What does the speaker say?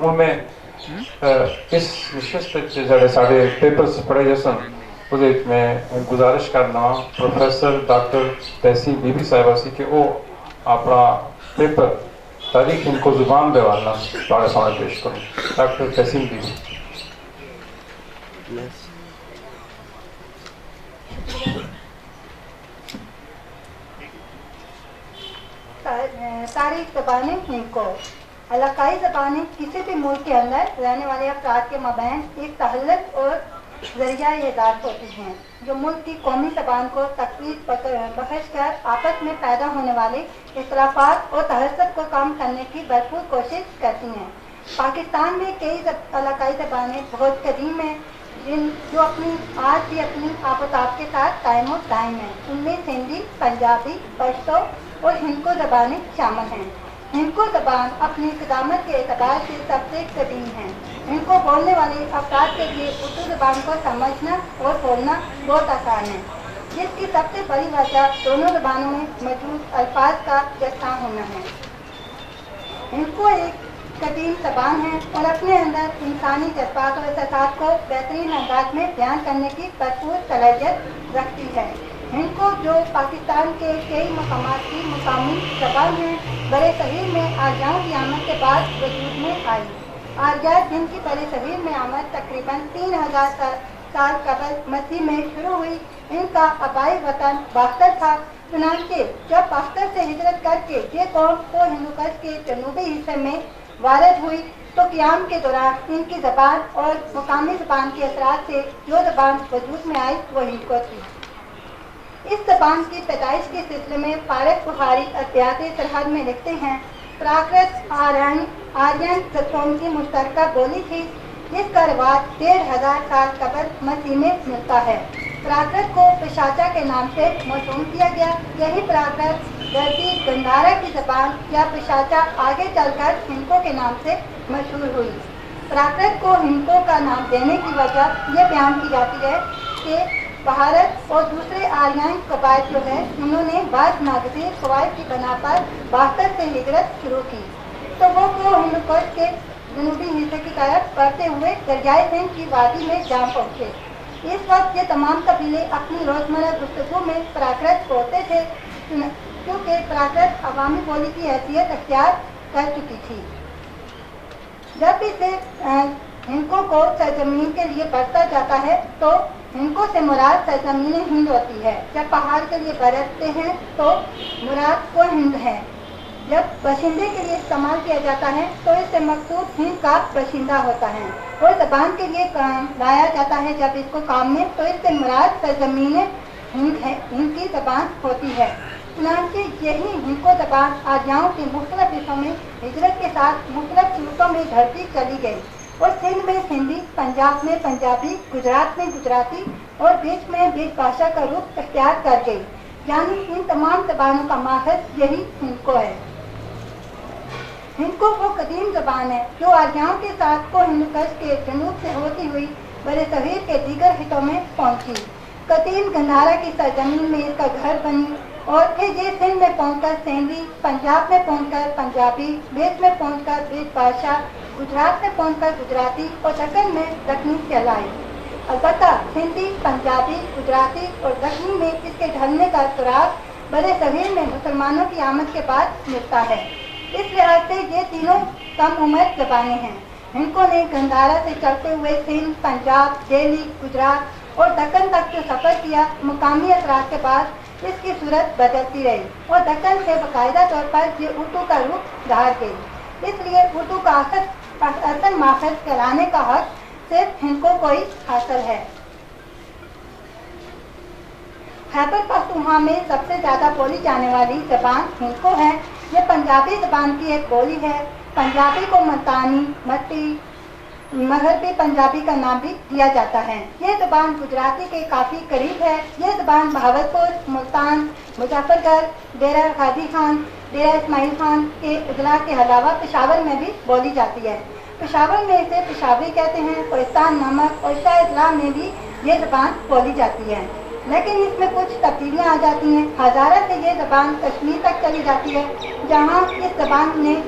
میں اس نشست جڑے سارے پیپرز پڑھے جسن وہ میں گزارش کرنا پروفیسر ڈاکٹر تحسین بی بی صاحبہ سی کہ وہ اپنا پیپر تاریخ ان کو زبان دے والا تھوڑے سامنے پیش کروں. ڈاکٹر تحسین بی بی. تاریخ زبانیں ہند کو علاقائی زبانیں کسی بھی ملک کے اندر رہنے والے افراد کے مابین ایک تعلق اور ذریعہ اعداد ہوتی ہیں جو ملک کی قومی زبان کو تقویت بخش کر آپس میں پیدا ہونے والے اختلافات اور تہذب کو کم کرنے کی بھرپور کوشش کرتی ہیں. پاکستان میں کئی علاقائی زبانیں بہت قدیم ہیں جو آج بھی اپنی آب و تاب کے ساتھ قائم و دائم ہیں. ان میں سندھی، پنجابی، پشتو اور ہندکو زبانیں شامل ہیں. ہندکو زبان اپنی قدامت کے اعتبار سے سب سے قدیم ہے. ہندکو بولنے والے افراد کے لیے اردو زبان کو سمجھنا اور بولنا بہت آسان ہے، جس کی سب سے بڑی وجہ دونوں زبانوں میں موجود الفاظ کا یکساں ہونا ہے. ہندکو ایک قدیم زبان ہے اور اپنے اندر انسانی جذبات اور احساسات کو بہترین انداز میں بیان کرنے کی بھرپور صلاحیت رکھتی ہے. ہندکو جو پاکستان کے کئی مقامات کی مقامی زبان ہے، برِ صغیر میں آریاؤں کی آمد کے بعد وجود میں آئی. آریائی جن کی برِ صغیر میں آمد تقریباً 3000 سال قبل مسیح میں شروع ہوئی. ان کا آبائی وطن باختر تھا. چنانچہ جب باختر سے ہجرت کر کے یہ قوم کو ہندوکش کے جنوبی حصے میں وارد ہوئی تو قیام کے دوران ان کی زبان اور مقامی زبان کے اثرات سے جو زبان وجود میں آئی وہ ہندکو تھی. اس زبان کی پیدائش کے سلسلے میں فارغ بخاری ادبیات سرحد میں لکھتے ہیں: پراکرت آرین قوم کی مشترکہ بولی تھی جس کا رواج 1500 سال قبل مسیح میں ملتا ہے. پراکرت کو پشاچا کے نام سے موسوم کیا گیا. یہی پراکرت دھرتی گندھارا کی زبان یا پشاچا آگے چل کر ہندکو کے نام سے مشہور ہوئی. پراکرت کو ہندکو کا نام دینے کی وجہ یہ بیان کی جاتی ہے کہ بھارت اور دوسرے آریائی قبائل جو ہے انہوں نے بعض ناگزیر فوائد کی بنا پر باختر سے ہجرت شروع کی تو وہ ہندوکش کے جنوبی حصے کی طرف بڑھتے ہوئے دریائے سندھ کی وادی میں جا پہنچے. اس وقت یہ تمام قبیلے اپنی روزمرہ گفتگو میں پراکرت بولتے تھے کیونکہ پراکرت عوامی بولی کی حیثیت اختیار کر چکی تھی. جب بھی سے ہندکو کو سرزمین کے لیے برتا جاتا ہے تو ہندکو سے مراد سرزمین ہند ہوتی ہے. جب پہاڑ کے لیے برتتے ہیں تو مراد کو ہند ہے. جب باشندے کے لیے استعمال کیا جاتا ہے تو اس سے مقصود ہند کا باشندہ ہوتا ہے. اور زبان کے لیے لایا جاتا ہے جب اس کو کام میں تو اس سے مراد سرزمین ہند ہے، ہند کی زبان ہوتی ہے. چنانچہ یہی ہندکو زبان آریاؤں کے مختلف حصوں میں ہجرت کے ساتھ مختلف صورتوں میں دھرتی چلی گئی اور سندھ میں سندھی، پنجاب میں پنجابی، گجرات میں گجراتی اور بیچ میں بیچ بھاشا کا روپ اختیار کر گئی. یعنی ان تمام زبانوں کا ماخذ یہی ہندکو ہے. ہندکو وہ قدیم زبان ہے جو آریاؤں کے ساتھ کو ہندوکش کے جنوب سے ہوتی ہوئی برِ صغیر کے دیگر حصوں میں پہنچی. قدیم گندھارا کی سرزمین میں اس کا گھر بنی اور پھر یہ سندھ میں پہنچ کر سندھی، پنجاب میں پہنچ کر پنجابی، بیچ میں پہنچ کر بیچ بھاشا، گجرات میں پہنچ کر گجراتی اور دکن میں دکنی کہلائی. البتہ سندھی، پنجابی، گجراتی اور دکنی میں اس کے ڈھلنے کا سراغ برِ صغیر میں مسلمانوں کی آمد کے بعد ملتا ہے. اس لحاظ سے یہ تینوں کم عمر زبانیں ہیں. ہندکو نے گندھارا سے چلتے ہوئے سندھ، پنجاب، دہلی، گجرات اور دکن تک جو سفر کیا مقامی اثرات کے بعد اس کی صورت بدلتی رہی اور دکن سے باقاعدہ طور پر یہ اردو کا رخ دھار گئی. اس لیے اردو کا اصل ماخذ کہلانے کا حق صرف ہندکو کو ہی حاصل ہے. خیبر پختونخوا میں سب سے زیادہ بولی جانے والی زبان ہندکو ہے. یہ پنجابی زبان کی ایک بولی ہے. پنجابی کو ملتانی، مٹی، مغربی پنجابی کا نام بھی دیا جاتا ہے. یہ زبان گجراتی کے کافی قریب ہے. یہ زبان بہاولپور، ملتان، مظفر گڑھ، ڈیرہ غازی خان، ڈیرہ اسماعیل خان کے اضلاع کے علاوہ پشاور میں بھی بولی جاتی ہے. پشاور میں اسے پشاوری کہتے ہیں. کوہستان نمک اور شاہ اضلاع میں بھی یہ زبان بولی جاتی ہے لیکن اس میں کچھ تبدیلیاں آ جاتی ہیں. ہزارہ سے یہ زبان کشمیر تک چلی جاتی ہے جہاں اس زبان نے